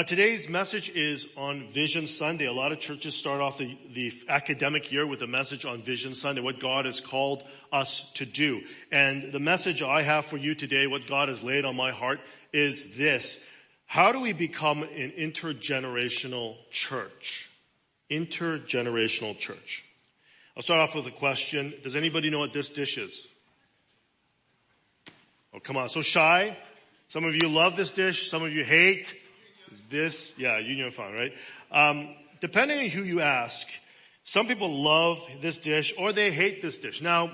Today's message is on Vision Sunday. A lot of churches start off the academic year with a message on Vision Sunday, what God has called us to do. And the message I have for you today, what God has laid on my heart, is this. How do we become an intergenerational church? Intergenerational church. I'll start off with a question. Does anybody know what this dish is? Oh, come on. So shy. Some of you love this dish. Some of you hate this. Yeah, Union Fun, right? Depending on who you ask, some people love this dish or they hate this dish. Now,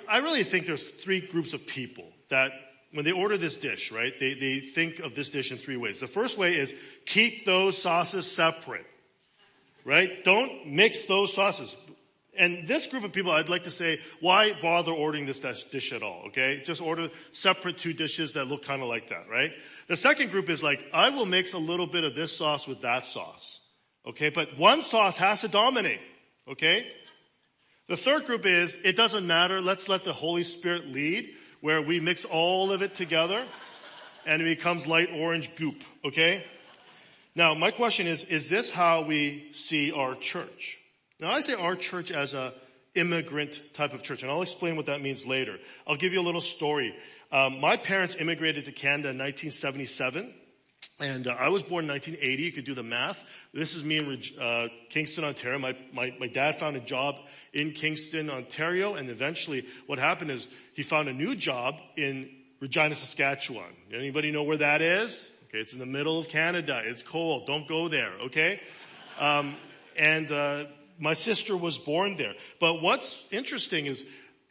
I really think there's three groups of people that when they order this dish, right, they think of this dish in three ways. The first way is keep those sauces separate, right? Don't mix those sauces. And this group of people, I'd like to say, why bother ordering this dish at all, okay? Just order separate two dishes that look kind of like that, right? The second group is like, I will mix a little bit of this sauce with that sauce, okay? But one sauce has to dominate, okay? The third group is, it doesn't matter, let's let the Holy Spirit lead, where we mix all of it together and it becomes light orange goop, okay? Now, my question is this how we see our church? Now, I say our church as a immigrant type of church, and I'll explain what that means later. I'll give you a little story. My parents immigrated to Canada in 1977, and I was born in 1980. You could do the math. This is me in Kingston, Ontario. My dad found a job in Kingston, Ontario, and eventually what happened is he found a new job in Regina, Saskatchewan. Anybody know where that is? Okay, it's in the middle of Canada. It's cold. Don't go there, okay? My sister was born there. But what's interesting is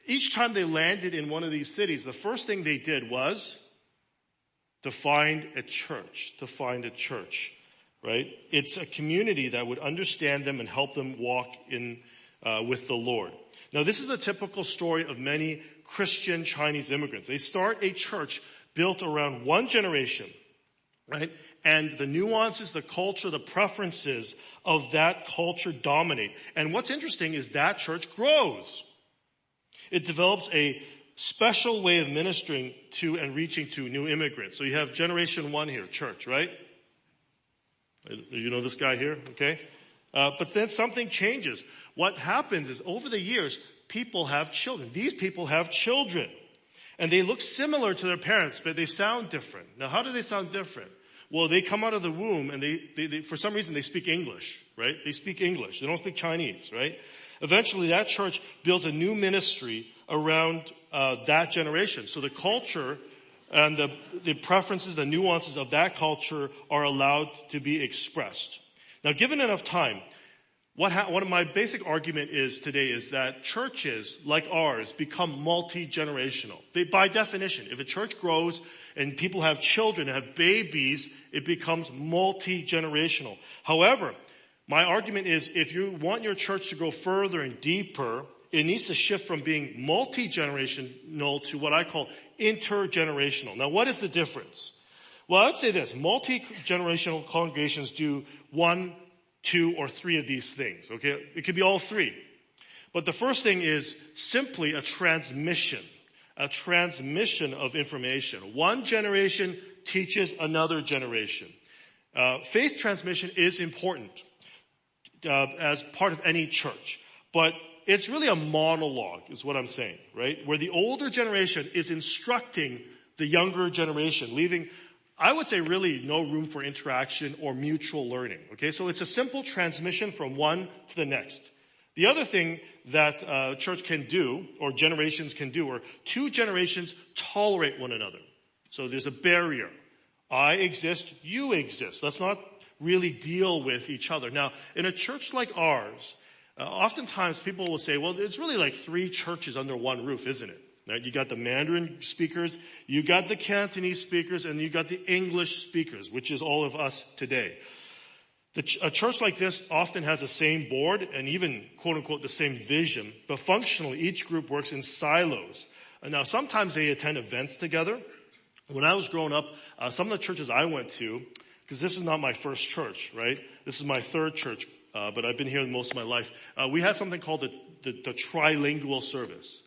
each time they landed in one of these cities, the first thing they did was to find a church, right? It's a community that would understand them and help them walk in with the Lord. Now, this is a typical story of many Christian Chinese immigrants. They start a church built around one generation, right? And the nuances, the culture, the preferences of that culture dominate. And what's interesting is that church grows. It develops a special way of ministering to and reaching to new immigrants. So you have generation one here, church, right? You know this guy here, okay? But then something changes. What happens is over the years, people have children. These people have children. And they look similar to their parents, but they sound different. Now, how do they sound different? Well, they come out of the womb and they for some reason they speak English, right? They speak English. They don't speak Chinese, right? Eventually that church builds a new ministry around that generation. So the culture and the preferences, the nuances of that culture are allowed to be expressed. Now, given enough time, what my basic argument is today is that churches like ours become multi-generational. By definition, if a church grows and people have children, have babies, it becomes multi-generational. However, my argument is if you want your church to grow further and deeper, it needs to shift from being multi-generational to what I call intergenerational. Now, what is the difference? Well, I'd say this. Multi-generational congregations do one, two, or three of these things, okay? It could be all three. But the first thing is simply a transmission of information. One generation teaches another generation. Faith transmission is important as part of any church. But it's really a monologue is what I'm saying, right? Where the older generation is instructing the younger generation, leaving, I would say, really no room for interaction or mutual learning. Okay, so it's a simple transmission from one to the next. The other thing that church can do, or generations can do, or two generations tolerate one another. So there's a barrier. I exist, you exist. Let's not really deal with each other. Now, in a church like ours, oftentimes people will say, well, it's really like three churches under one roof, isn't it? Right? You got the Mandarin speakers, you got the Cantonese speakers, and you got the English speakers, which is all of us today. A church like this often has the same board and even, quote unquote, the same vision, but functionally each group works in silos. And now sometimes they attend events together. When I was growing up, some of the churches I went to, because this is not my first church, right? This is my third church, but I've been here most of my life. We had something called the trilingual service.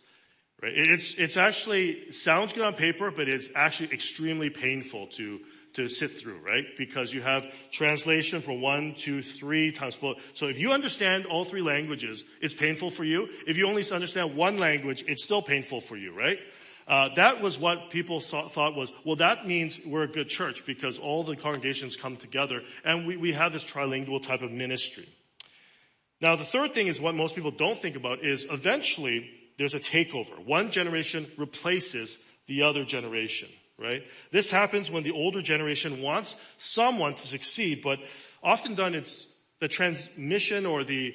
Right? It's actually sounds good on paper, but it's actually extremely painful to to sit through, right? Because you have translation from 1, 2, 3 times. So if you understand all 3 languages, it's painful for you. If you only understand one language, it's still painful for you, right? That was what people thought was, well, that means we're a good church because all the congregations come together and we have this trilingual type of ministry. Now, the third thing is what most people don't think about is eventually there's a takeover. One generation replaces the other generation, right? This happens when the older generation wants someone to succeed, but often done it's the transmission or the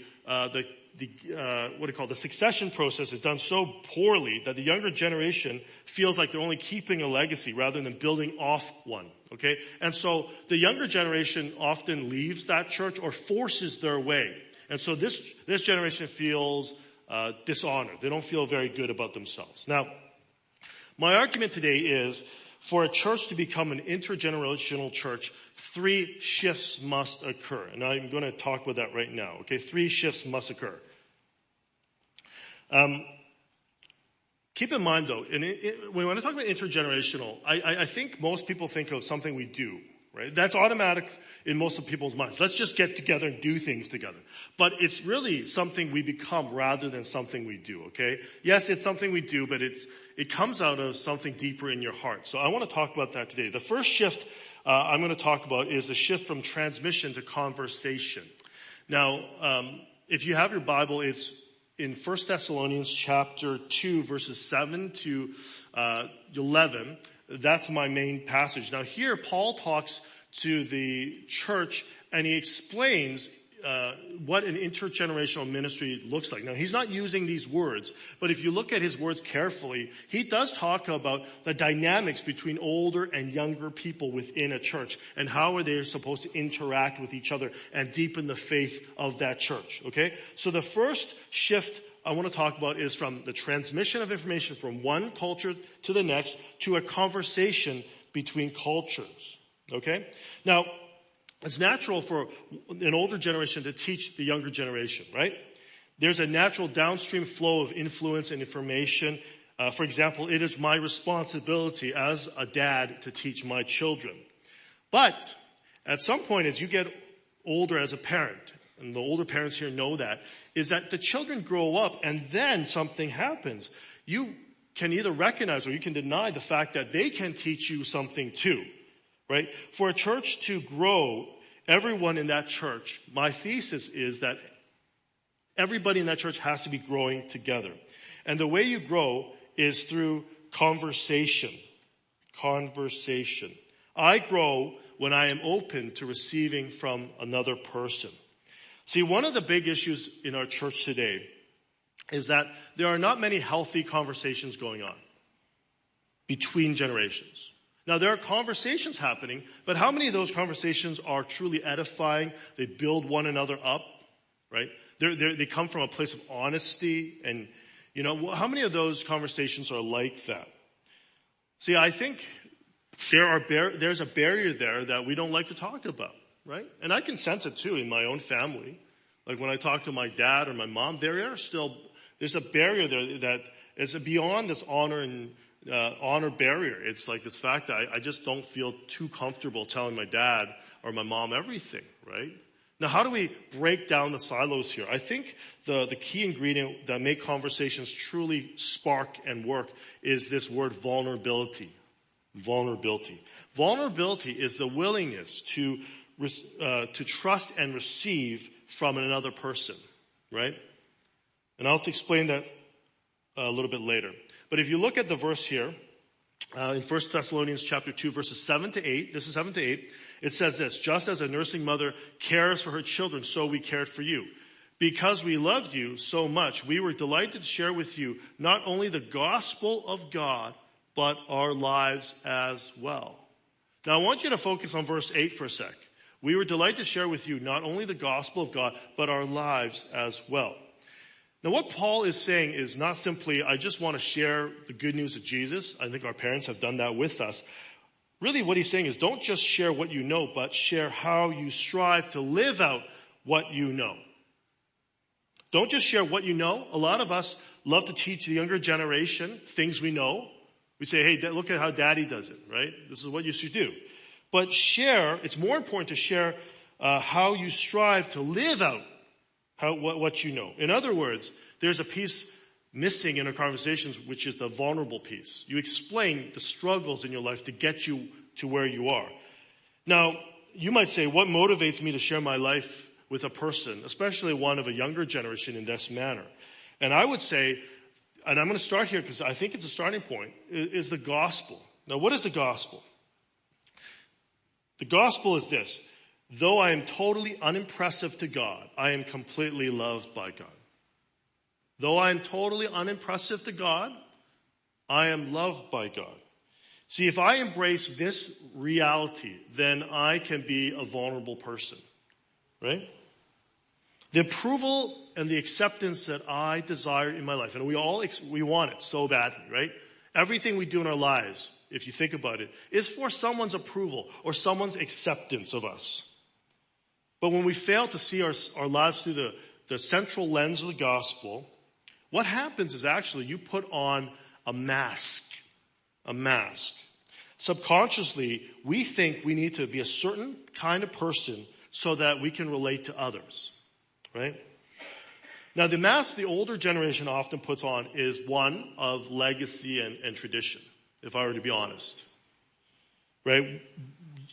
succession process is done so poorly that the younger generation feels like they're only keeping a legacy rather than building off one, okay? And so the younger generation often leaves that church or forces their way. And so this generation feels dishonored. They don't feel very good about themselves. Now, my argument today is for a church to become an intergenerational church, 3 shifts must occur. And I'm going to talk about that right now. Okay, 3 shifts must occur. Keep in mind though, when I talk about intergenerational, I think most people think of something we do, right? That's automatic in most of people's minds. Let's just get together and do things together. But it's really something we become rather than something we do, okay? Yes, it's something we do, but it comes out of something deeper in your heart. So I want to talk about that today. The first shift I'm going to talk about is the shift from transmission to conversation. Now, if you have your Bible, it's in 1 Thessalonians chapter 2, verses 7 to 11. That's my main passage. Now here, Paul talks to the church and he explains what an intergenerational ministry looks like. Now, he's not using these words, but if you look at his words carefully, he does talk about the dynamics between older and younger people within a church and how are they supposed to interact with each other and deepen the faith of that church, okay? So the first shift I want to talk about is from the transmission of information from one culture to the next to a conversation between cultures, okay? Now, it's natural for an older generation to teach the younger generation, right? There's a natural downstream flow of influence and information. For example, it is my responsibility as a dad to teach my children. But at some point, as you get older as a parent, and the older parents here know that, is that the children grow up and then something happens. You can either recognize or you can deny the fact that they can teach you something too. Right? For a church to grow, everyone in that church, my thesis is that everybody in that church has to be growing together. And the way you grow is through conversation. Conversation. I grow when I am open to receiving from another person. See, one of the big issues in our church today is that there are not many healthy conversations going on between generations. Now, there are conversations happening, but how many of those conversations are truly edifying? They build one another up, right? They come from a place of honesty. And, how many of those conversations are like that? See, I think there's a barrier there that we don't like to talk about, right? And I can sense it too in my own family. Like when I talk to my dad or my mom, there's a barrier there that is beyond this honor barrier. It's like this fact that I just don't feel too comfortable telling my dad or my mom everything, right? Now, how do we break down the silos here? I think the key ingredient that make conversations truly spark and work is this word vulnerability. Vulnerability. Vulnerability is the willingness to trust and receive from another person, right? And I'll explain that a little bit later. But if you look at the verse here, in 1 Thessalonians chapter 2, verses 7 to 8, this is 7 to 8, it says this, just as a nursing mother cares for her children, so we cared for you. Because we loved you so much, we were delighted to share with you not only the gospel of God, but our lives as well. Now I want you to focus on verse 8 for a sec. We were delighted to share with you not only the gospel of God, but our lives as well. Now what Paul is saying is not simply, I just want to share the good news of Jesus. I think our parents have done that with us. Really what he's saying is don't just share what you know, but share how you strive to live out what you know. Don't just share what you know. A lot of us love to teach the younger generation things we know. We say, hey, look at how daddy does it, right? This is what you should do. But it's more important to share how you strive to live out what you know. In other words, there's a piece missing in our conversations, which is the vulnerable piece. You explain the struggles in your life to get you to where you are. Now, you might say, what motivates me to share my life with a person, especially one of a younger generation, in this manner? And I would say, and I'm going to start here because I think it's a starting point, is the gospel. Now, what is the gospel? The gospel is this: though I am totally unimpressive to God, I am completely loved by God. Though I am totally unimpressive to God, I am loved by God. See, if I embrace this reality, then I can be a vulnerable person, right? The approval and the acceptance that I desire in my life, and we want it so badly, right? Everything we do in our lives, if you think about it, is for someone's approval or someone's acceptance of us. But when we fail to see our lives through the central lens of the gospel, what happens is actually you put on a mask. A mask. Subconsciously, we think we need to be a certain kind of person so that we can relate to others, right? Now, the mask the older generation often puts on is one of legacy and tradition, if I were to be honest, right?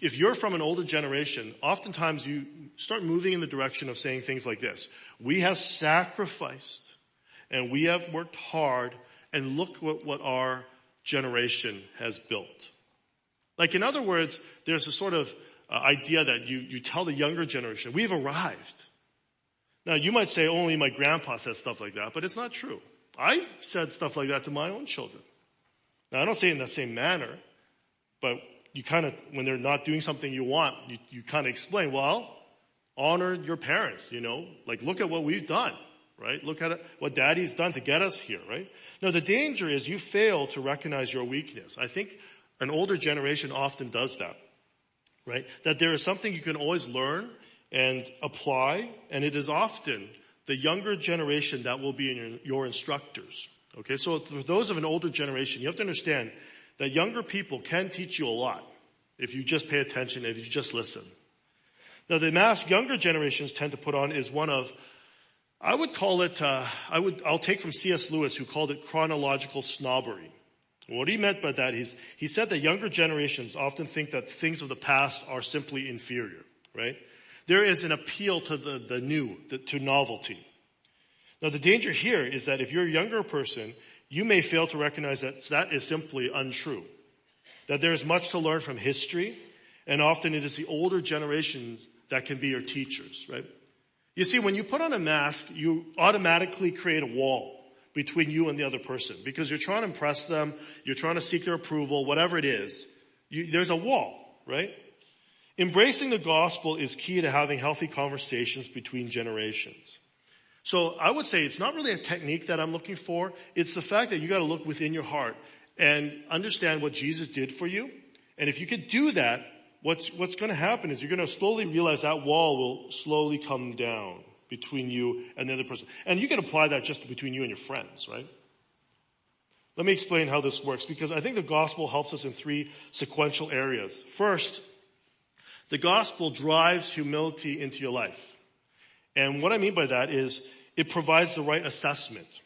If you're from an older generation, oftentimes you start moving in the direction of saying things like this: we have sacrificed and we have worked hard, and look what our generation has built. Like, in other words, there's a sort of idea that you tell the younger generation, we've arrived. Now, you might say only my grandpa says stuff like that, but it's not true. I've said stuff like that to my own children. Now, I don't say it in the same manner, but you kind of, when they're not doing something you want, you kind of explain, well, honor your parents, like, look at what we've done. Right? Look at it, what daddy's done to get us here, right? Now, the danger is you fail to recognize your weakness. I think an older generation often does that, right? That there is something you can always learn and apply, and it is often the younger generation that will be your instructors. Okay, so for those of an older generation, you have to understand that younger people can teach you a lot if you just pay attention, if you just listen. Now, the mask younger generations tend to put on is one of, I would call it, I'll take from C.S. Lewis, who called it chronological snobbery. What he meant by that is, he said that younger generations often think that things of the past are simply inferior, right? There is an appeal to the new, to novelty. Now, the danger here is that if you're a younger person, you may fail to recognize that is simply untrue. That there's much to learn from history, and often it is the older generations that can be your teachers, right? You see, when you put on a mask, you automatically create a wall between you and the other person because you're trying to impress them, you're trying to seek their approval, whatever it is. There's a wall, right? Embracing the gospel is key to having healthy conversations between generations. So I would say it's not really a technique that I'm looking for. It's the fact that you got to look within your heart and understand what Jesus did for you. And if you could do that, what's going to happen is you're going to slowly realize that wall will slowly come down between you and the other person. And you can apply that just between you and your friends, right? Let me explain how this works, because I think the gospel helps us in three sequential areas. First, the gospel drives humility into your life. And what I mean by that is it provides the right assessment,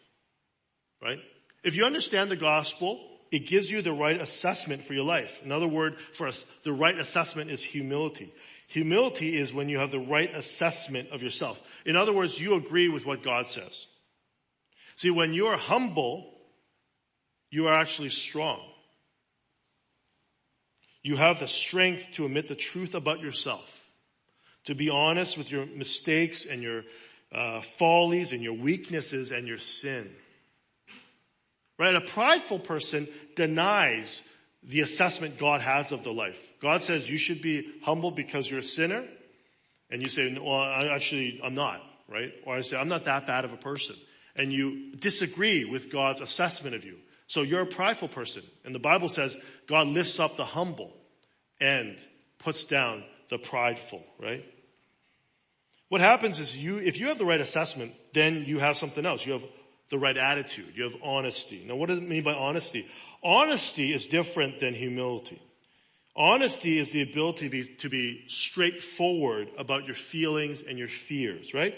right? If you understand the gospel, it gives you the right assessment for your life. Another word for us, the right assessment is humility. Humility is when you have the right assessment of yourself. In other words, you agree with what God says. See, when you are humble, you are actually strong. You have the strength to admit the truth about yourself, to be honest with your mistakes and your follies and your weaknesses and your sin. Right? A prideful person denies the assessment God has of their life. God says you should be humble because you're a sinner. And you say, well, I'm not, right? Or I say, I'm not that bad of a person. And you disagree with God's assessment of you. So you're a prideful person. And the Bible says God lifts up the humble and puts down the prideful, right? What happens is if you have the right assessment, then you have something else. You have the right attitude. You have honesty. Now, what does it mean by honesty? Honesty is different than humility. Honesty is the ability to be straightforward about your feelings and your fears, right?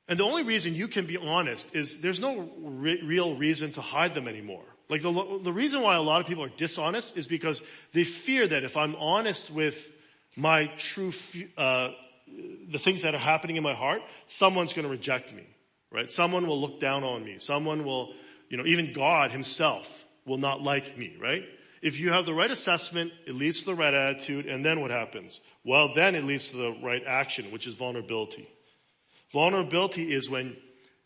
And the only reason you can be honest is there's no real reason to hide them anymore. Like the reason why a lot of people are dishonest is because they fear that if I'm honest with my true, the things that are happening in my heart, someone's going to reject me, right? Someone will look down on me. Someone will, even God himself will not like me, right? If you have the right assessment, it leads to the right attitude, and then what happens? Well, then it leads to the right action, which is vulnerability. Vulnerability is when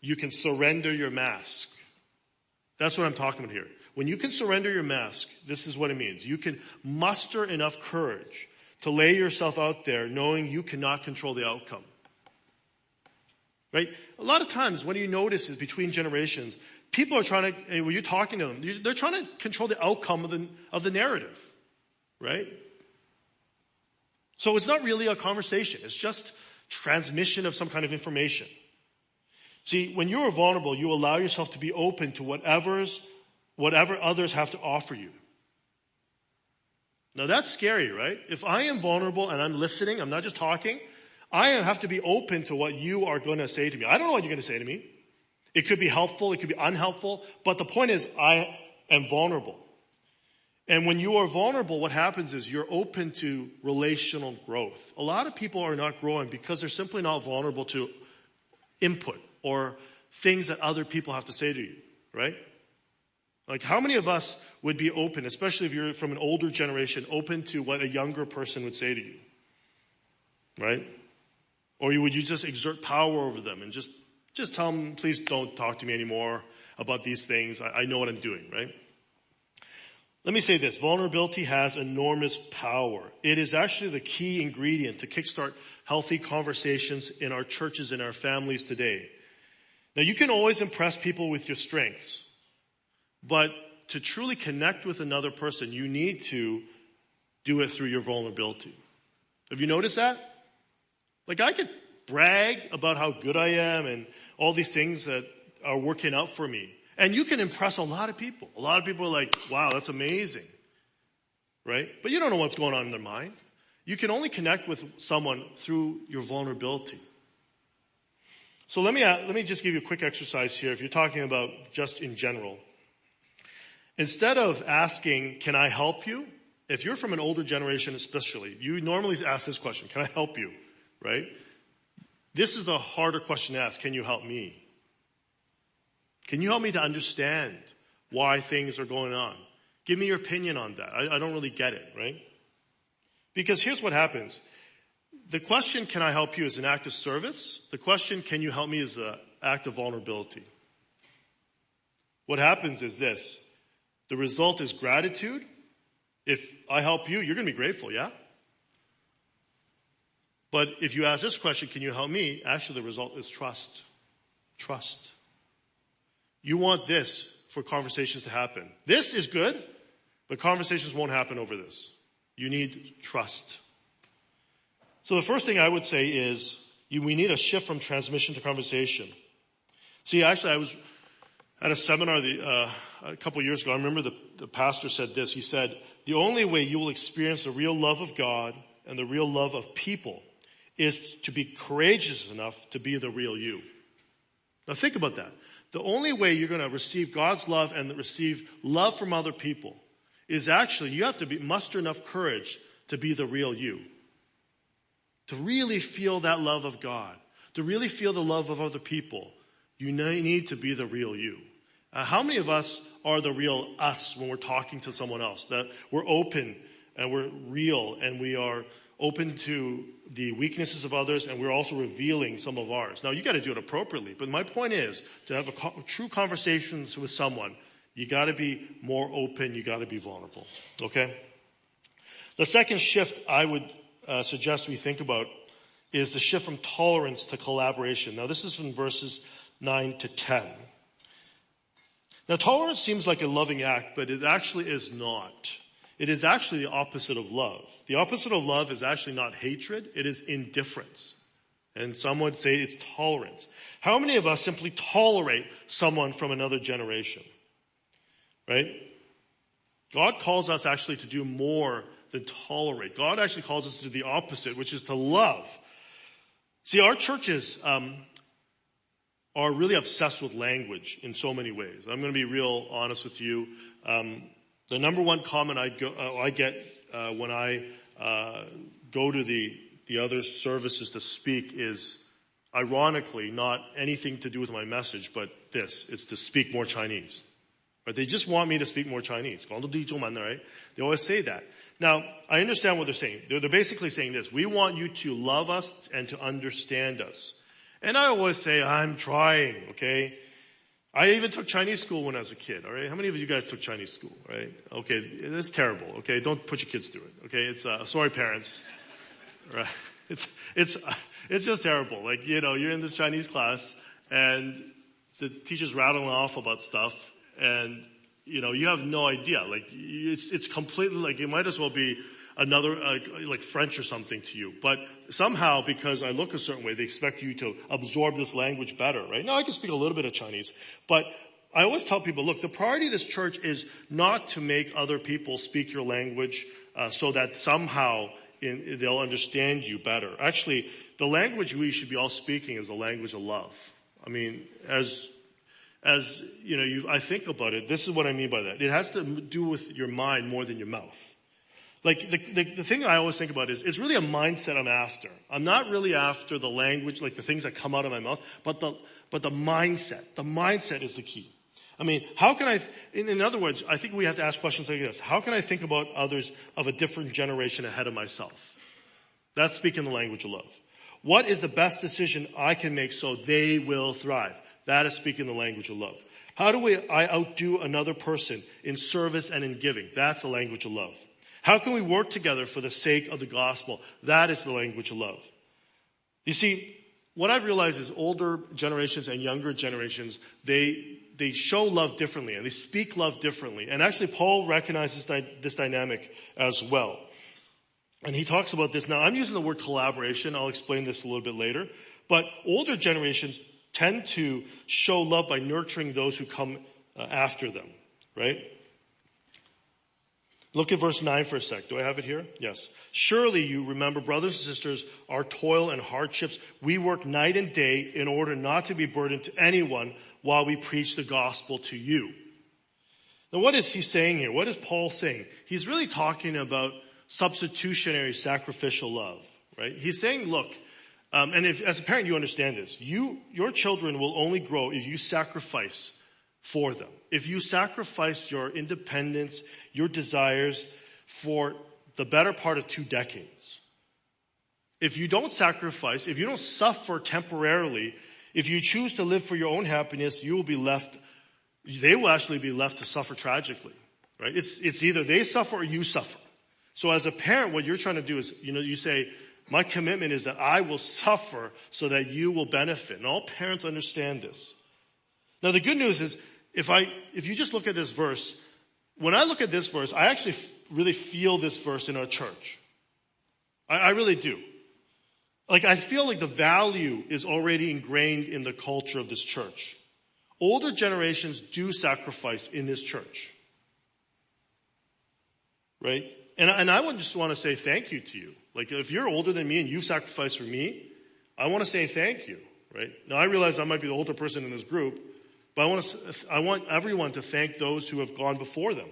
you can surrender your mask. That's what I'm talking about here. When you can surrender your mask, this is what it means. You can muster enough courage to lay yourself out there knowing you cannot control the outcome. Right? A lot of times what you notice is between generations, people are trying to, and when you're talking to them, they're trying to control the outcome of the narrative. Right? So it's not really a conversation. It's just transmission of some kind of information. See, when you are vulnerable, you allow yourself to be open to whatever others have to offer you. Now that's scary, right? If I am vulnerable and I'm listening, I'm not just talking, I have to be open to what you are going to say to me. I don't know what you're going to say to me. It could be helpful, it could be unhelpful, but the point is I am vulnerable. And when you are vulnerable, what happens is you're open to relational growth. A lot of people are not growing because they're simply not vulnerable to input or things that other people have to say to you, right? Like how many of us would be open, especially if you're from an older generation, open to what a younger person would say to you, right? Or would you just exert power over them and just tell them, please don't talk to me anymore about these things. I know what I'm doing, right? Let me say this. Vulnerability has enormous power. It is actually the key ingredient to kickstart healthy conversations in our churches and our families today. Now, you can always impress people with your strengths, but to truly connect with another person, you need to do it through your vulnerability. Have you noticed that? Like I could brag about how good I am and all these things that are working out for me. And you can impress a lot of people. A lot of people are like, wow, that's amazing. Right? But you don't know what's going on in their mind. You can only connect with someone through your vulnerability. So let me just give you a quick exercise here. If you're talking about just in general, instead of asking, can I help you? If you're from an older generation especially, you normally ask this question, can I help you? Right? This is the harder question to ask. Can you help me? Can you help me to understand why things are going on? Give me your opinion on that. I don't really get it, right? Because here's what happens. The question, can I help you, is an act of service. The question, can you help me, is an act of vulnerability. What happens is this. The result is gratitude. If I help you, you're going to be grateful, yeah? But if you ask this question, can you help me? Actually, the result is trust. Trust. You want this for conversations to happen. This is good, but conversations won't happen over this. You need trust. So the first thing I would say is we need a shift from transmission to conversation. See, actually, I was at a seminar a couple years ago. I remember the pastor said this. He said, the only way you will experience the real love of God and the real love of people is to be courageous enough to be the real you. Now think about that. The only way you're going to receive God's love and receive love from other people is actually you have to muster enough courage to be the real you. To really feel that love of God. To really feel the love of other people. You need to be the real you. How many of us are the real us when we're talking to someone else? That we're open and we're real and we are open to the weaknesses of others, and we're also revealing some of ours. Now, you got to do it appropriately, but my point is to have a true conversation with someone, you got to be more open, you got to be vulnerable. Okay? The second shift I would suggest we think about is the shift from tolerance to collaboration. Now, this is from verses 9 to 10. Now, tolerance seems like a loving act, but it actually is not. It is actually the opposite of love. The opposite of love is actually not hatred, it is indifference. And some would say it's tolerance. How many of us simply tolerate someone from another generation? Right? God calls us actually to do more than tolerate. God actually calls us to do the opposite, which is to love. See, our churches are really obsessed with language in so many ways. I'm going to be real honest with you. The number one comment I get when I go to the other services to speak is, ironically, not anything to do with my message, but this. It's to speak more Chinese. Right? They just want me to speak more Chinese. Right? They always say that. Now, I understand what they're saying. They're basically saying this. We want you to love us and to understand us. And I always say, I'm trying, okay? I even took Chinese school when I was a kid, all right? How many of you guys took Chinese school, right? Okay, it's terrible, okay? Don't put your kids through it, okay? It's, sorry parents. Right? It's just terrible. Like, you're in this Chinese class and the teacher's rattling off about stuff and, you have no idea. Like, it's completely like, it might as well be another, like French or something to you. But somehow, because I look a certain way, they expect you to absorb this language better, right? Now, I can speak a little bit of Chinese, but I always tell people, look, the priority of this church is not to make other people speak your language, so that somehow they'll understand you better. Actually, the language we should be all speaking is the language of love. I mean, as I think about it, this is what I mean by that. It has to do with your mind more than your mouth. Like, the thing I always think about is, it's really a mindset I'm after. I'm not really after the language, like the things that come out of my mouth, but the mindset. The mindset is the key. I mean, how can in other words, I think we have to ask questions like this. How can I think about others of a different generation ahead of myself? That's speaking the language of love. What is the best decision I can make so they will thrive? That is speaking the language of love. How do I outdo another person in service and in giving? That's the language of love. How can we work together for the sake of the gospel? That is the language of love. You see, what I've realized is older generations and younger generations, they show love differently and they speak love differently. And actually, Paul recognizes this dynamic as well. And he talks about this. Now, I'm using the word collaboration. I'll explain this a little bit later. But older generations tend to show love by nurturing those who come after them, right? Look at verse 9 for a sec. Do I have it here? Yes. Surely you remember, brothers and sisters, our toil and hardships. We work night and day in order not to be burdened to anyone while we preach the gospel to you. Now, what is he saying here? What is Paul saying? He's really talking about substitutionary sacrificial love, right? He's saying, look, and if as a parent you understand this, your children will only grow if you sacrifice for them. If you sacrifice your independence, your desires for the better part of 2 decades. If you don't sacrifice, if you don't suffer temporarily, if you choose to live for your own happiness, they will actually be left to suffer tragically, right? It's either they suffer or you suffer. So as a parent, what you're trying to do is, you say, my commitment is that I will suffer so that you will benefit. And all parents understand this. Now the good news is, if you just look at this verse, when I look at this verse, I actually really feel this verse in our church. I really do. Like, I feel like the value is already ingrained in the culture of this church. Older generations do sacrifice in this church. Right? And I would just want to say thank you to you. Like, if you're older than me and you've sacrificed for me, I want to say thank you. Right? Now, I realize I might be the older person in this group, but I want everyone to thank those who have gone before them.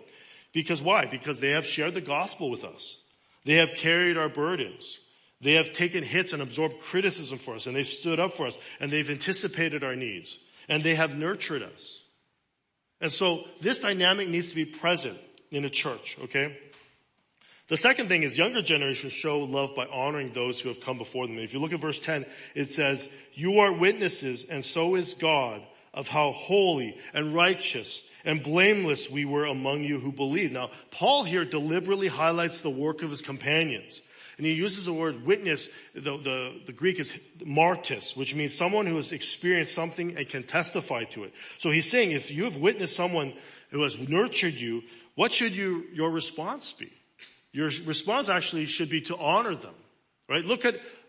Because why? Because they have shared the gospel with us. They have carried our burdens. They have taken hits and absorbed criticism for us, and they've stood up for us, and they've anticipated our needs, and they have nurtured us. And so this dynamic needs to be present in a church, okay? The second thing is younger generations show love by honoring those who have come before them. And if you look at verse 10, it says, you are witnesses, and so is God, of how holy and righteous and blameless we were among you who believed. Now, Paul here deliberately highlights the work of his companions. And he uses the word witness. The Greek is martis, which means someone who has experienced something and can testify to it. So he's saying if you have witnessed someone who has nurtured you, what should your response be? Your response actually should be to honor them, right?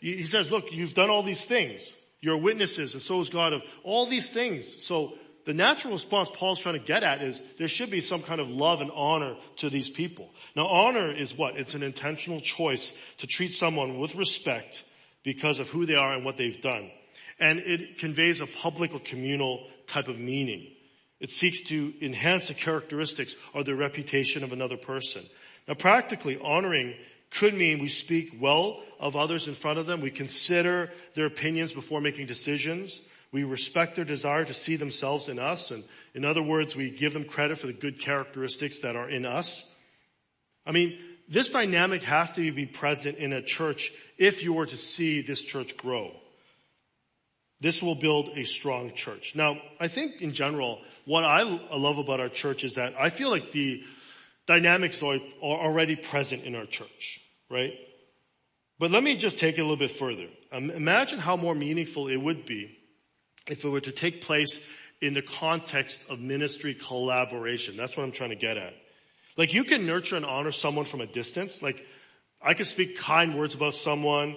He says, look, you've done all these things. You're witnesses, and so is God of all these things. So the natural response Paul's trying to get at is there should be some kind of love and honor to these people. Now, honor is what? It's an intentional choice to treat someone with respect because of who they are and what they've done. And it conveys a public or communal type of meaning. It seeks to enhance the characteristics or the reputation of another person. Now, practically, honoring could mean we speak well of others in front of them. We consider their opinions before making decisions. We respect their desire to see themselves in us. And in other words, we give them credit for the good characteristics that are in us. I mean, this dynamic has to be present in a church if you were to see this church grow. This will build a strong church. Now, I think in general, what I love about our church is that I feel like the dynamics are already present in our church, right? But let me just take it a little bit further. Imagine how more meaningful it would be if it were to take place in the context of ministry collaboration. That's what I'm trying to get at. Like, you can nurture and honor someone from a distance. Like, I could speak kind words about someone.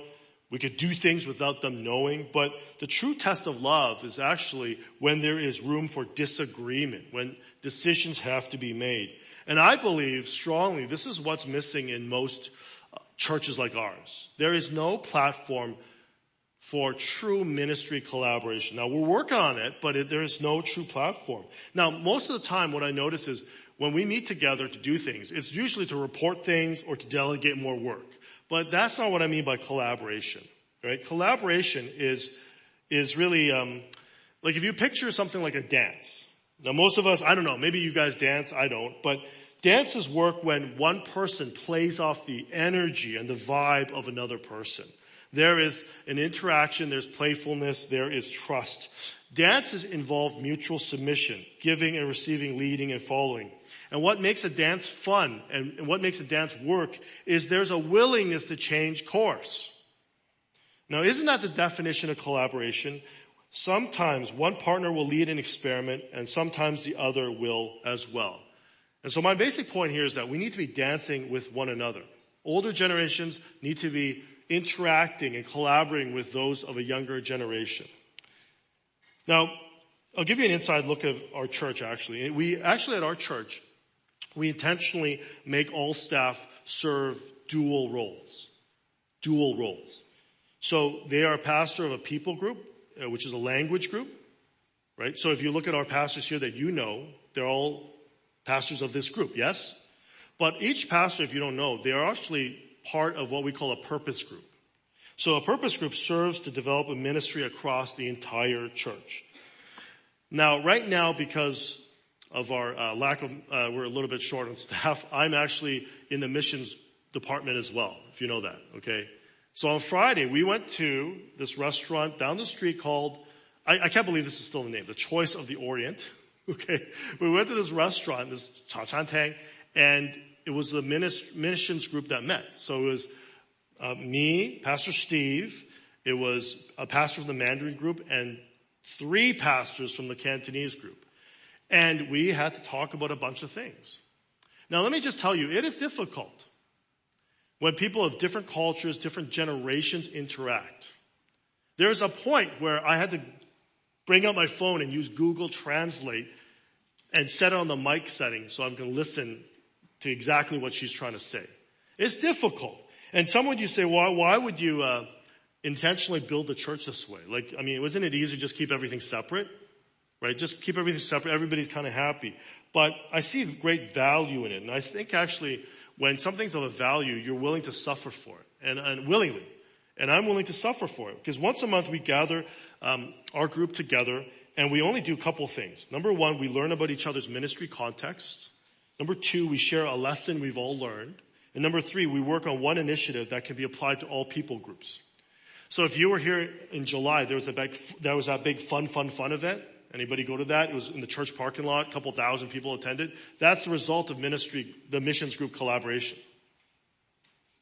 We could do things without them knowing. But the true test of love is actually when there is room for disagreement, when decisions have to be made. And I believe strongly this is what's missing in most churches like ours. There is no platform for true ministry collaboration. Now, we're working on it, but there is no true platform. Now, most of the time what I notice is when we meet together to do things, it's usually to report things or to delegate more work. But that's not what I mean by collaboration, right? Collaboration is really, like if you picture something like a dance. Now, most of us, I don't know, maybe you guys dance, I don't, but dances work when one person plays off the energy and the vibe of another person. There is an interaction, there's playfulness, there is trust. Dances involve mutual submission, giving and receiving, leading and following. And what makes a dance fun and what makes a dance work is there's a willingness to change course. Now, isn't that the definition of collaboration? Sometimes one partner will lead an experiment and sometimes the other will as well. And so my basic point here is that we need to be dancing with one another. Older generations need to be interacting and collaborating with those of a younger generation. Now, I'll give you an inside look of our church, actually. At our church, we intentionally make all staff serve dual roles. Dual roles. So they are a pastor of a people group, which is a language group, right? So if you look at our pastors here that you know, they're all pastors of this group, yes? But each pastor, if you don't know, they are actually part of what we call a purpose group. So a purpose group serves to develop a ministry across the entire church. Now, right now, because of our we're a little bit short on staff, I'm actually in the missions department as well, if you know that, okay? So on Friday, we went to this restaurant down the street called, I can't believe this is still the name, the Choice of the Orient, okay? We went to this restaurant, this Cha Chan Tang, and it was the missions group that met. So it was me, Pastor Steve, it was a pastor from the Mandarin group, and 3 pastors from the Cantonese group. And we had to talk about a bunch of things. Now, let me just tell you, it is difficult when people of different cultures, different generations interact. There's a point where I had to bring out my phone and use Google Translate and set it on the mic setting so I'm going to listen to exactly what she's trying to say. It's difficult. And some would you say, why would you intentionally build the church this way? Like, I mean, wasn't it easy to just keep everything separate? Right? Just keep everything separate. Everybody's kind of happy. But I see great value in it. And I think actually when something's of a value, you're willing to suffer for it. And willingly. And I'm willing to suffer for it. Because once a month we gather our group together and we only do a couple things. Number 1, we learn about each other's ministry context. Number 2, we share a lesson we've all learned. And number 3, we work on one initiative that can be applied to all people groups. So if you were here in July, there was that big fun event. Anybody go to that? It was in the church parking lot. A couple thousand people attended. That's the result of the missions group collaboration.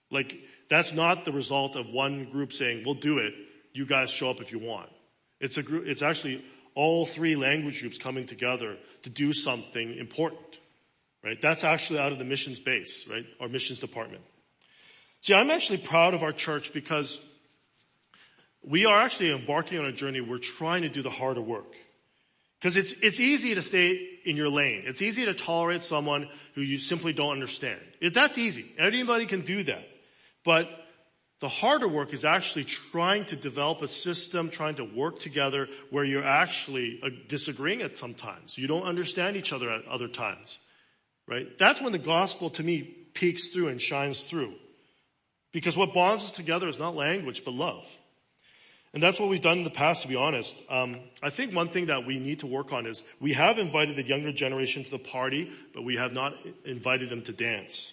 Like, that's not the result of one group saying, we'll do it. You guys show up if you want. It's actually all 3 language groups coming together to do something important. Right? That's actually out of the missions base, right? Our missions department. See, I'm actually proud of our church because we are actually embarking on a journey. We're trying to do the harder work. Because it's easy to stay in your lane. It's easy to tolerate someone who you simply don't understand. That's easy. Anybody can do that. But the harder work is actually trying to develop a system, trying to work together where you're actually disagreeing at some times. You don't understand each other at other times. Right? That's when the gospel, to me, peeks through and shines through. Because what bonds us together is not language, but love. And that's what we've done in the past, to be honest. I think one thing that we need to work on is we have invited the younger generation to the party, but we have not invited them to dance.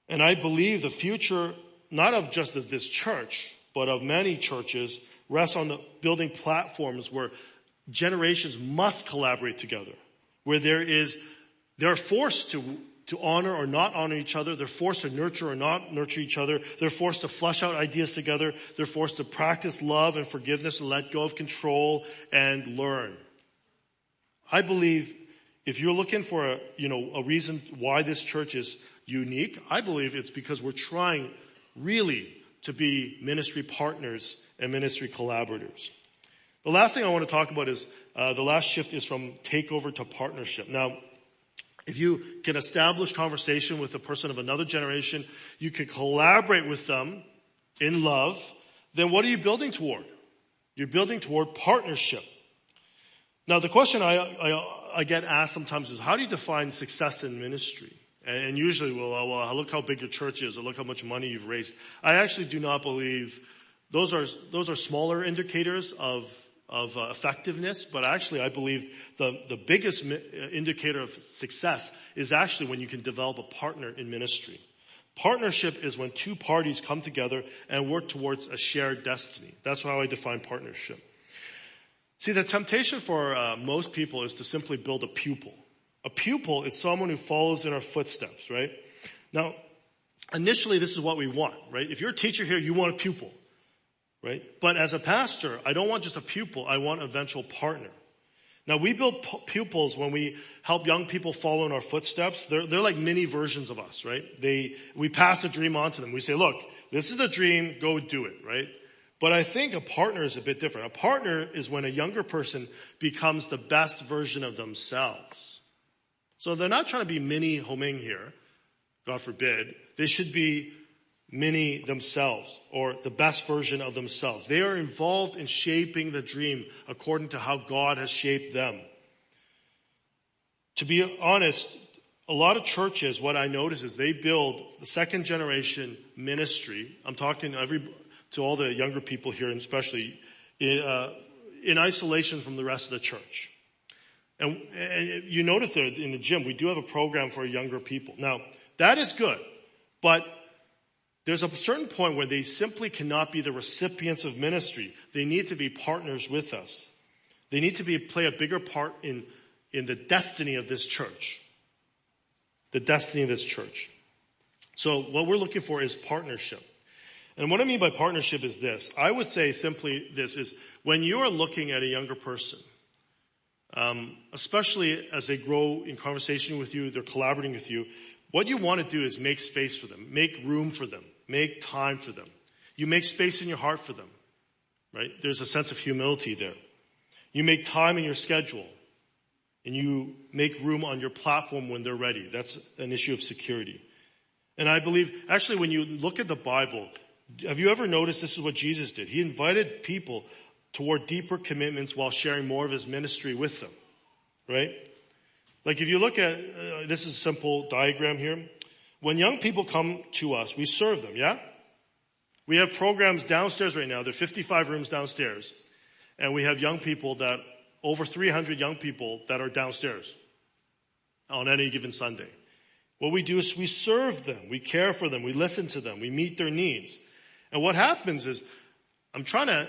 And I believe the future, not of just of this church, but of many churches, rests on the building platforms where generations must collaborate together, where they're forced to honor or not honor each other. They're forced to nurture or not nurture each other. They're forced to flesh out ideas together. They're forced to practice love and forgiveness and let go of control and learn. I believe if you're looking for a reason why this church is unique, I believe it's because we're trying really to be ministry partners and ministry collaborators. The last thing I want to talk about is the last shift is from takeover to partnership. Now, if you can establish conversation with a person of another generation, you can collaborate with them in love, then what are you building toward? You're building toward partnership. Now, the question I get asked sometimes is, how do you define success in ministry? And usually, well, look how big your church is, or look how much money you've raised. I actually do not believe those are smaller indicators of effectiveness, but actually I believe the biggest indicator of success is actually when you can develop a partner in ministry. Partnership is when two parties come together and work towards a shared destiny. That's how I define partnership. See, the temptation for most people is to simply build a pupil. A pupil is someone who follows in our footsteps, right? Now, initially this is what we want, right? If you're a teacher here, you want a pupil. Right? But as a pastor, I don't want just a pupil, I want an eventual partner. Now we build pupils when we help young people follow in our footsteps. They're like mini versions of us, right? We pass the dream on to them. We say, look, this is the dream, go do it, right? But I think a partner is a bit different. A partner is when a younger person becomes the best version of themselves. So they're not trying to be mini Ho-Ming here, God forbid. They should be mini themselves, or the best version of themselves. They are involved in shaping the dream according to how God has shaped them. To be honest, a lot of churches, what I notice is they build the second generation ministry. I'm talking to all the younger people here, and especially in isolation from the rest of the church. And you notice there in the gym, we do have a program for younger people. Now, that is good, but there's a certain point where they simply cannot be the recipients of ministry. They need to be partners with us. They need to play a bigger part in the destiny of this church. The destiny of this church. So what we're looking for is partnership. And what I mean by partnership is this. I would say simply this is when you are looking at a younger person, especially as they grow in conversation with you, they're collaborating with you, what you want to do is make space for them, make room for them, make time for them. You make space in your heart for them, right? There's a sense of humility there. You make time in your schedule, and you make room on your platform when they're ready. That's an issue of security. And I believe, actually, when you look at the Bible, have you ever noticed this is what Jesus did? He invited people toward deeper commitments while sharing more of his ministry with them, right? Like if you look at, this is a simple diagram here. When young people come to us, we serve them, yeah? We have programs downstairs right now. There are 55 rooms downstairs. And we have young people over 300 young people that are downstairs on any given Sunday. What we do is we serve them. We care for them. We listen to them. We meet their needs. And what happens is, I'm trying to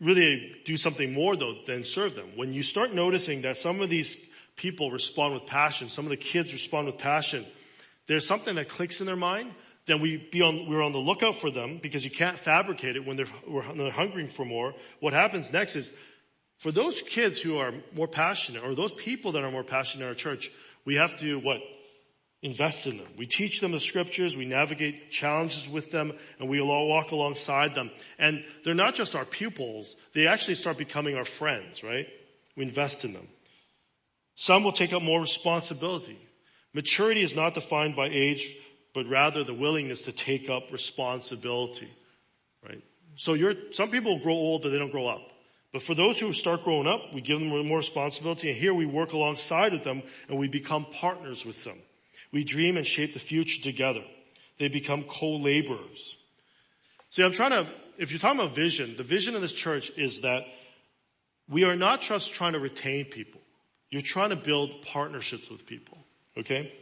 really do something more though than serve them. When you start noticing that some of these people respond with passion, some of the kids respond with passion, there's something that clicks in their mind, then we're on the lookout for them because you can't fabricate it when they're hungering for more. What happens next is, for those kids who are more passionate, or those people that are more passionate in our church, we have to, invest in them. We teach them the scriptures, we navigate challenges with them, and we all walk alongside them. And they're not just our pupils, they actually start becoming our friends, right? We invest in them. Some will take up more responsibility. Maturity is not defined by age, but rather the willingness to take up responsibility, right? So some people grow old, but they don't grow up. But for those who start growing up, we give them more responsibility, and here we work alongside with them, and we become partners with them. We dream and shape the future together. They become co-laborers. See, if you're talking about vision, the vision of this church is that we are not just trying to retain people. You're trying to build partnerships with people, okay?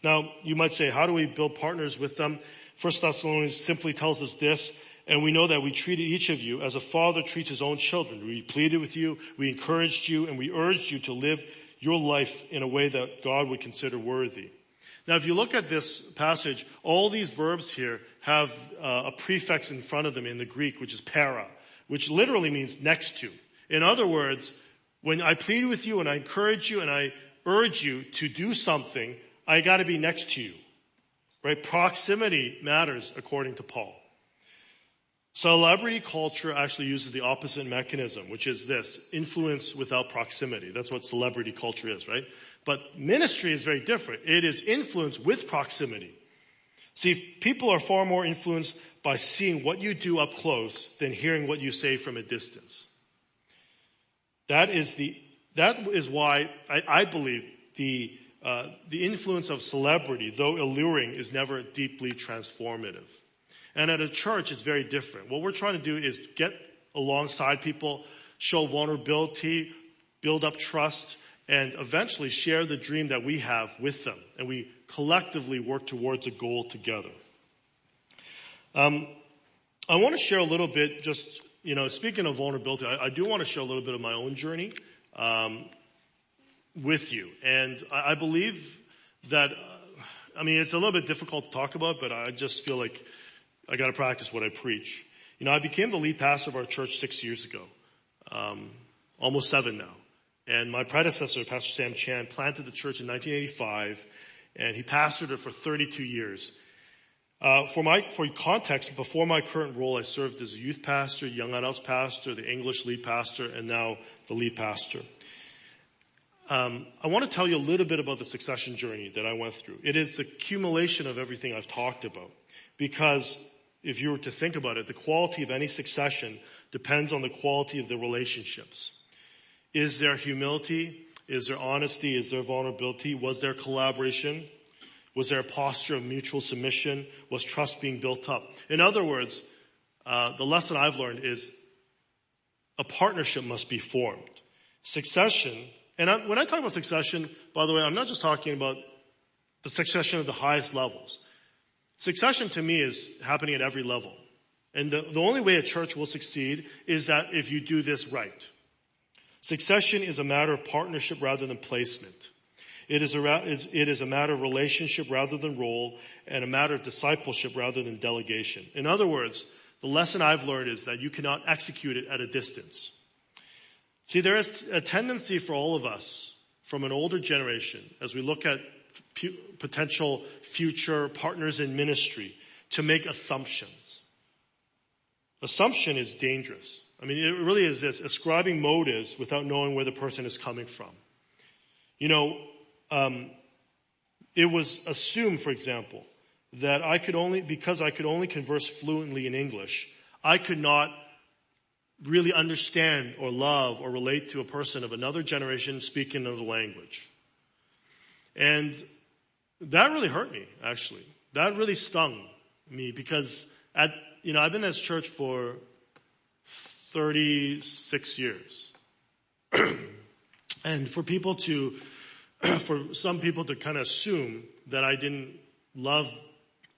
Now, you might say, how do we build partners with them? 1 Thessalonians simply tells us this, and we know that we treated each of you as a father treats his own children. We pleaded with you, we encouraged you, and we urged you to live your life in a way that God would consider worthy. Now, if you look at this passage, all these verbs here have a prefix in front of them in the Greek, which is para, which literally means next to. In other words, when I plead with you and I encourage you and I urge you to do something, I got to be next to you, right? Proximity matters, according to Paul. Celebrity culture actually uses the opposite mechanism, which is this: influence without proximity. That's what celebrity culture is, right? But ministry is very different. It is influence with proximity. See, people are far more influenced by seeing what you do up close than hearing what you say from a distance. That is why I believe the influence of celebrity, though alluring, is never deeply transformative. And at a church, it's very different. What we're trying to do is get alongside people, show vulnerability, build up trust, and eventually share the dream that we have with them. And we collectively work towards a goal together. I want to share a little bit, just, speaking of vulnerability, I do want to share a little bit of my own journey with you. And I believe that, it's a little bit difficult to talk about, but I just feel like I got to practice what I preach. I became the lead pastor of our church 6 years ago, almost 7 now. And my predecessor, Pastor Sam Chan, planted the church in 1985, and he pastored it for 32 years. For context, before my current role, I served as a youth pastor, young adults pastor, the English lead pastor, and now the lead pastor. I want to tell you a little bit about the succession journey that I went through. It is the accumulation of everything I've talked about. Because if you were to think about it, the quality of any succession depends on the quality of the relationships. Is there humility? Is there honesty? Is there vulnerability? Was there collaboration? Was there a posture of mutual submission? Was trust being built up? In other words, the lesson I've learned is a partnership must be formed. Succession, and when I talk about succession, by the way, I'm not just talking about the succession of the highest levels. Succession to me is happening at every level. And the only way a church will succeed is that if you do this right. Succession is a matter of partnership rather than placement. It is a matter of relationship rather than role, and a matter of discipleship rather than delegation. In other words, the lesson I've learned is that you cannot execute it at a distance. See, there is a tendency for all of us from an older generation, as we look at potential future partners in ministry, to make assumptions. Assumption is dangerous. It really is this, ascribing motives without knowing where the person is coming from. It was assumed, for example, that because I could only converse fluently in English, I could not really understand or love or relate to a person of another generation speaking another language. And that really hurt me, actually. That really stung me because I've been in this church for 36 years. And for some people to kind of assume that I didn't love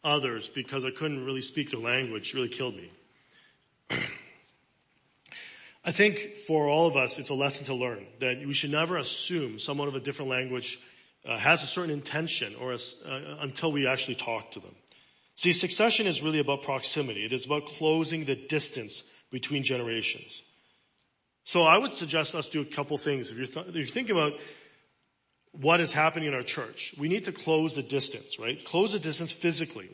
others because I couldn't really speak their language really killed me. I think for all of us, it's a lesson to learn that we should never assume someone of a different language has a certain intention until we actually talk to them. See, succession is really about proximity. It is about closing the distance between generations. So I would suggest us do a couple things. If you think about what is happening in our church, we need to close the distance, right? Close the distance physically.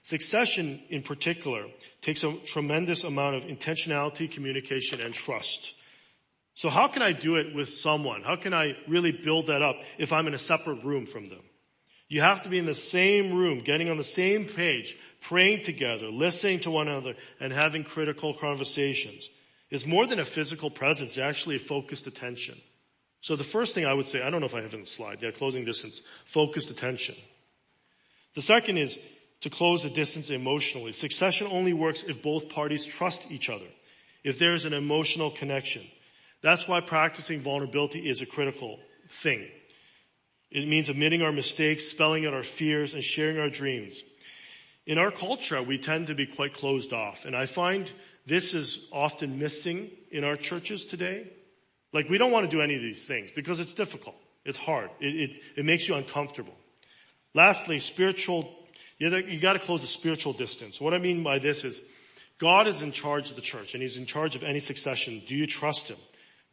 Succession, in particular, takes a tremendous amount of intentionality, communication, and trust. So how can I do it with someone? How can I really build that up if I'm in a separate room from them? You have to be in the same room, getting on the same page, praying together, listening to one another, and having critical conversations. It's more than a physical presence, it's actually a focused attention. So the first thing I would say, I don't know if I have it in the slide, closing distance, focused attention. The second is to close the distance emotionally. Succession only works if both parties trust each other, if there's an emotional connection. That's why practicing vulnerability is a critical thing. It means admitting our mistakes, spelling out our fears, and sharing our dreams. In our culture, we tend to be quite closed off, and I find this is often missing in our churches today. Like, we don't want to do any of these things because it's difficult. It's hard. It makes you uncomfortable. Lastly, you got to close the spiritual distance. What I mean by this is God is in charge of the church, and He's in charge of any succession. Do you trust Him?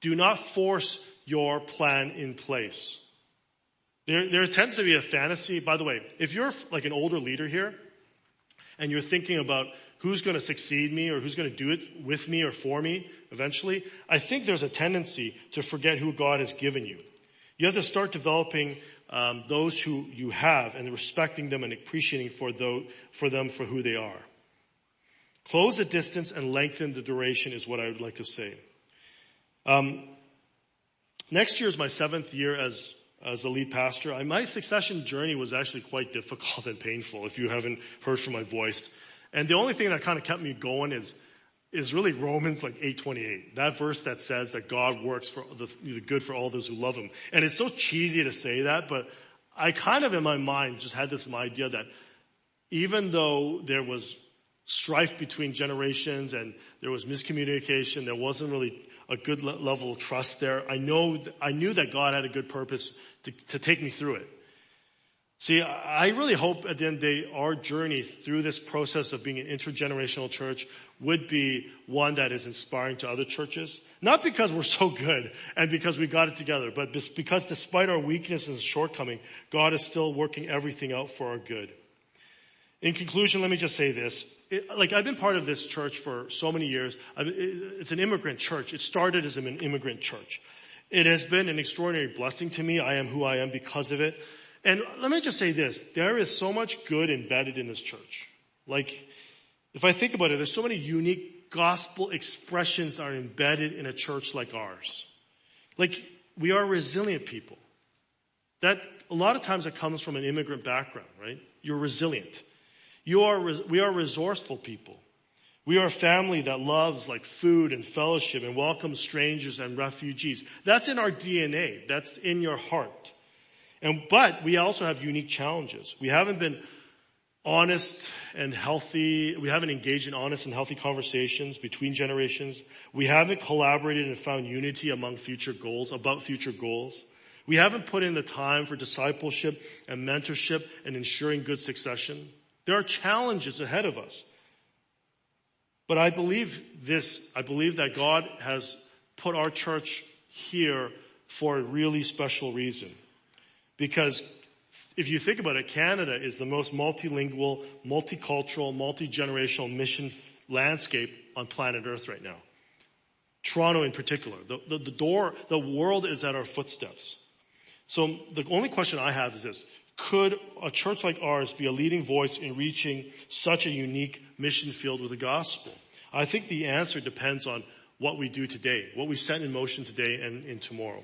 Do not force your plan in place. There tends to be a fantasy. By the way, if you're like an older leader here and you're thinking about who's going to succeed me or who's going to do it with me or for me eventually, I think there's a tendency to forget who God has given you. You have to start developing those who you have and respecting them and appreciating for them for who they are. Close the distance and lengthen the duration is what I would like to say. Next year is my 7th year as a lead pastor. My succession journey was actually quite difficult and painful, if you haven't heard from my voice. And the only thing that kind of kept me going is really Romans 8:28. That verse that says that God works for the good for all those who love Him. And it's so cheesy to say that, but I kind of in my mind just had this idea that even though there was strife between generations and there was miscommunication, there wasn't really a good level of trust there. I knew that God had a good purpose to take me through it. See, I really hope at the end of the day, our journey through this process of being an intergenerational church would be one that is inspiring to other churches. Not because we're so good and because we got it together, but because despite our weaknesses and shortcoming, God is still working everything out for our good. In conclusion, let me just say this. I've been part of this church for so many years. It's an immigrant church. It started as an immigrant church. It has been an extraordinary blessing to me. I am who I am because of it. And let me just say this. There is so much good embedded in this church. If I think about it, there's so many unique gospel expressions are embedded in a church like ours. We are resilient people. That a lot of times it comes from an immigrant background, right? You're resilient. We are resourceful people. We are a family that loves food and fellowship and welcomes strangers and refugees. That's in our DNA. That's in your heart. But we also have unique challenges. We haven't been honest and healthy. We haven't engaged in honest and healthy conversations between generations. We haven't collaborated and found unity about future goals. We haven't put in the time for discipleship and mentorship and ensuring good succession. There are challenges ahead of us. But I believe this. I believe that God has put our church here for a really special reason. Because if you think about it, Canada is the most multilingual, multicultural, multi-generational mission landscape on planet Earth right now. Toronto in particular. The world is at our footsteps. So the only question I have is this. Could a church like ours be a leading voice in reaching such a unique mission field with the gospel? I think the answer depends on what we do today, what we set in motion today and in tomorrow.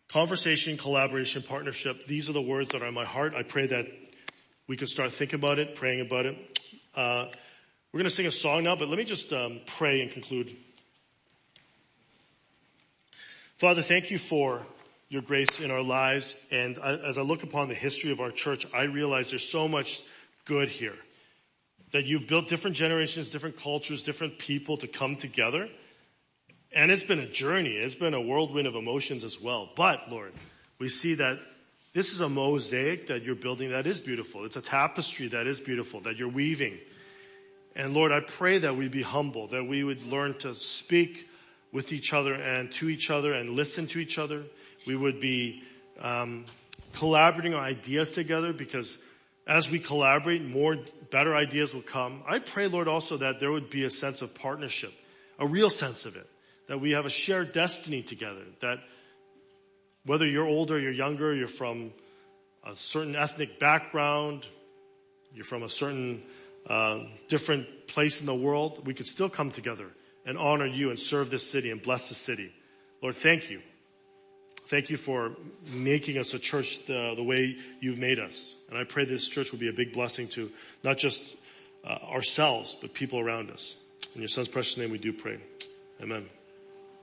Conversation, collaboration, partnership, these are the words that are in my heart. I pray that we can start thinking about it, praying about it. We're going to sing a song now, but let me just pray and conclude. Father, thank you for your grace in our lives. And as I look upon the history of our church, I realize there's so much good here. That you've built different generations, different cultures, different people to come together. And it's been a journey. It's been a whirlwind of emotions as well. But, Lord, we see that this is a mosaic that you're building that is beautiful. It's a tapestry that is beautiful, that you're weaving. And, Lord, I pray that we be humble, that we would learn to speak with each other and to each other and listen to each other. We would be collaborating on ideas together because as we collaborate, better ideas will come. I pray, Lord, also that there would be a sense of partnership, a real sense of it, that we have a shared destiny together, that whether you're older, you're younger, you're from a certain ethnic background, you're from a certain different place in the world, we could still come together and honor you and serve this city and bless the city. Lord, thank you. Thank you for making us a church the way you've made us. And I pray this church will be a big blessing to not just ourselves, but people around us. In your son's precious name we do pray. Amen.